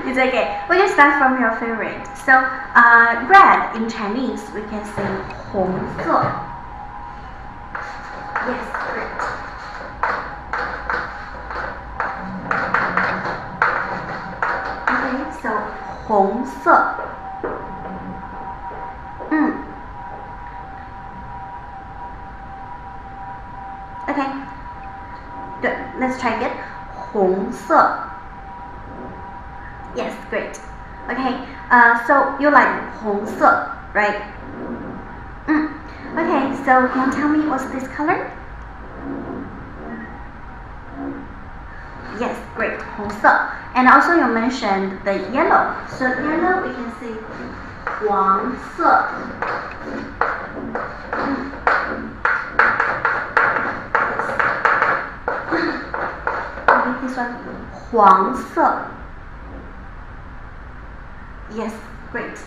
It's okay. We can start from your favorite. So, red in Chinese we can say 红色. Yes, great. Okay, so 红色. Okay. Good. Let's try again. 红色. Yes, great. Okay. So you like 红色, right? Okay. So can you tell me what's this color? Yes, great. 红色. And also you mentioned the yellow. So yellow we can say 黄色. This one, 黄色. Yes, great.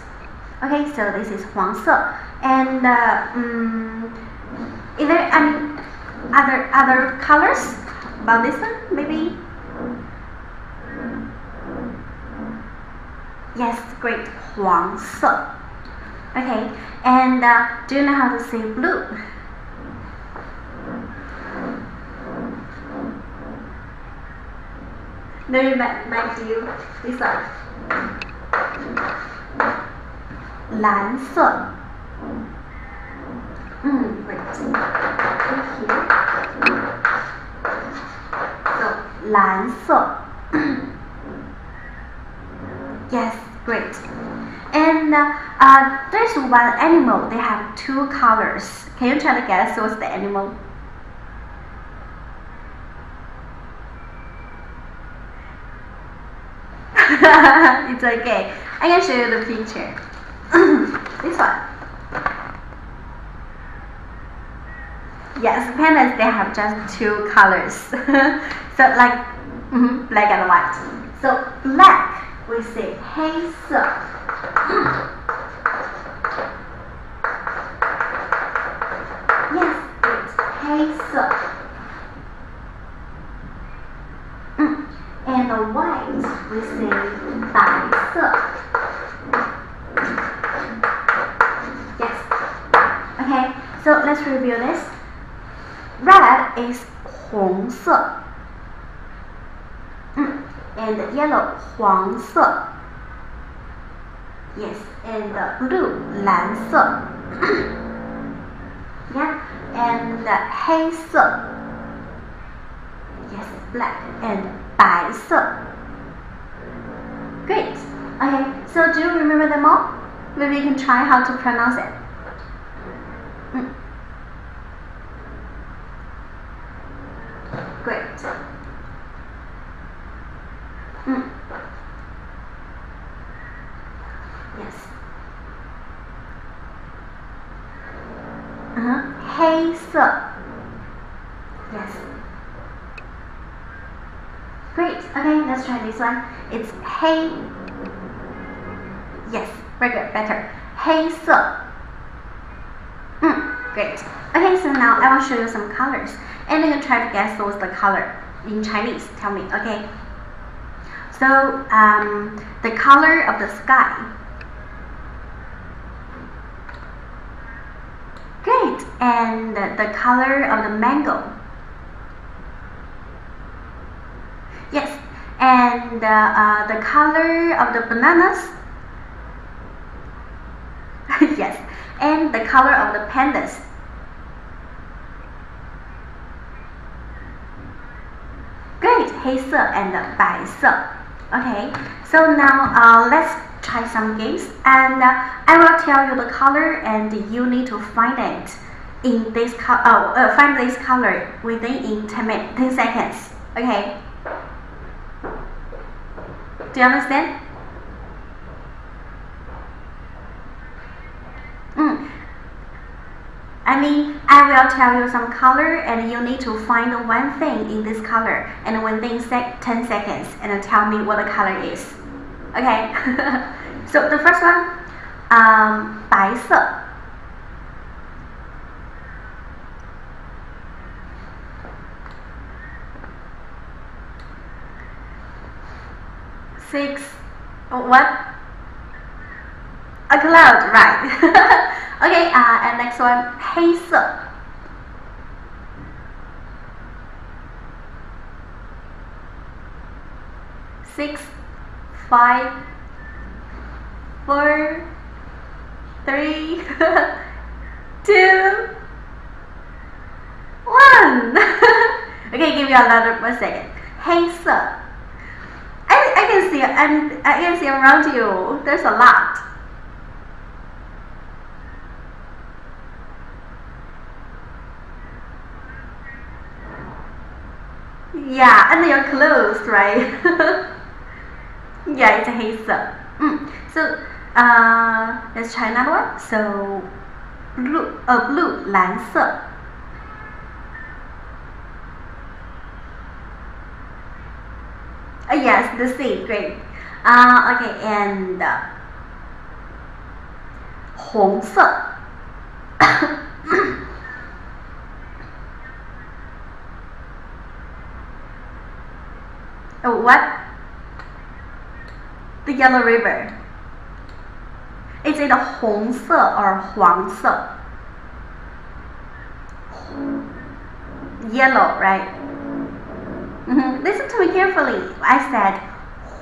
Okay, so this is 黄色. And is there any other colors about this one? Maybe. Yes, great. 黄色. Okay, and do you know how to say blue? No, back to you. This one. 蓝色. Great. Here. So 蓝色. Yes, great. And there's one animal. They have two colors. Can you try to guess what's the animal? It's okay. I can show you the picture. This one. Yes, pandas, they have just two colors. So like black and white. So black we say 黑色. Yes, it's 黑色. And the white we say 白色. Yes. Okay, so let's review this. Red is 红色. And yellow 黄色. Yes, and blue 蓝色. Yeah, and 黑色. Yes, black and 白色. Great. Okay, so do you remember them all? Maybe you can try how to pronounce it. Great. Yes. 黑色. Yes. Great. Okay, let's try this one. It's 黑. Yes, very good, better. 黑色. Great. Okay, so now I will show you some colors. And you can try to guess what's the color in Chinese. Tell me, okay? So, the color of the sky. Great. And the color of the mango. Yes. And the color of the bananas. Yes. And the color of the pandas. Great. 黑色 and 白色. Okay. So now let's try some games, and I will tell you the color, and you need to find it in this find this color within 10 seconds. Okay. Do you understand? I mean, I will tell you some color, and you need to find one thing in this color, and within 10 seconds, and tell me what the color is. Okay. So the first one, 白色. Six, What? A cloud, right? Okay, and next one, 黑色. Six, 5, 4, 3, 2, 1. Okay, give me another 1 second. 黑色. I can see I can see around you. There's a lot. Yeah, under your clothes, right? Yeah, it's 黑色. So let's try another one. So blue 蓝色. Yes, the sea, great. Okay, and 红色. What? The yellow river. Is it 红色 or 黄色? Yellow, right? Listen to me carefully. I said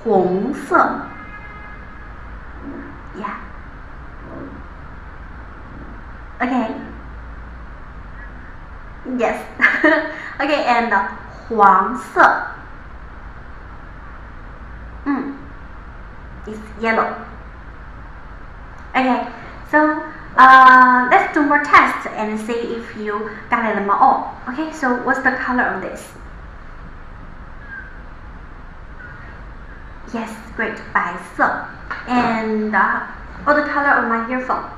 红色. Yeah. Okay. Yes. Okay, and 黄色. It's yellow. Okay, so let's do more tests and see if you got them all. Okay, so what's the color of this? Yes, great, 白色. And what the color of my earphone?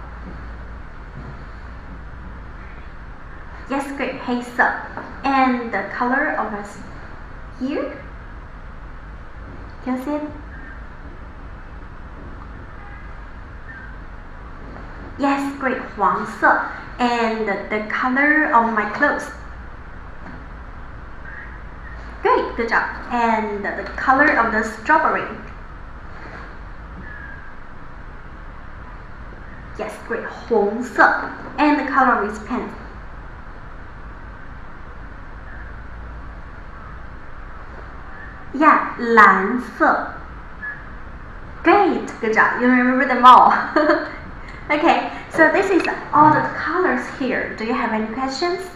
Yes, great, 黑色. And the color of us here? Can you see it? Yes, great, 黄色. And the color of my clothes? Great, good job. And the color of the strawberry? Yes, great, 红色. And the color of his pen? Yeah, 蓝色. Great, good job. You remember them all. Okay, so this is all the colors here. Do you have any questions?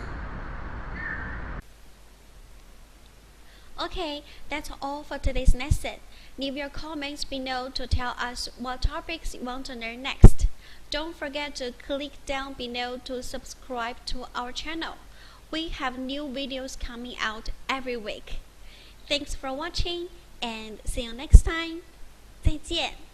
Okay, that's all for today's lesson. Leave your comments below to tell us what topics you want to learn next. Don't forget to click down below to subscribe to our channel. We have new videos coming out every week. Thanks for watching and see you next time. 再见。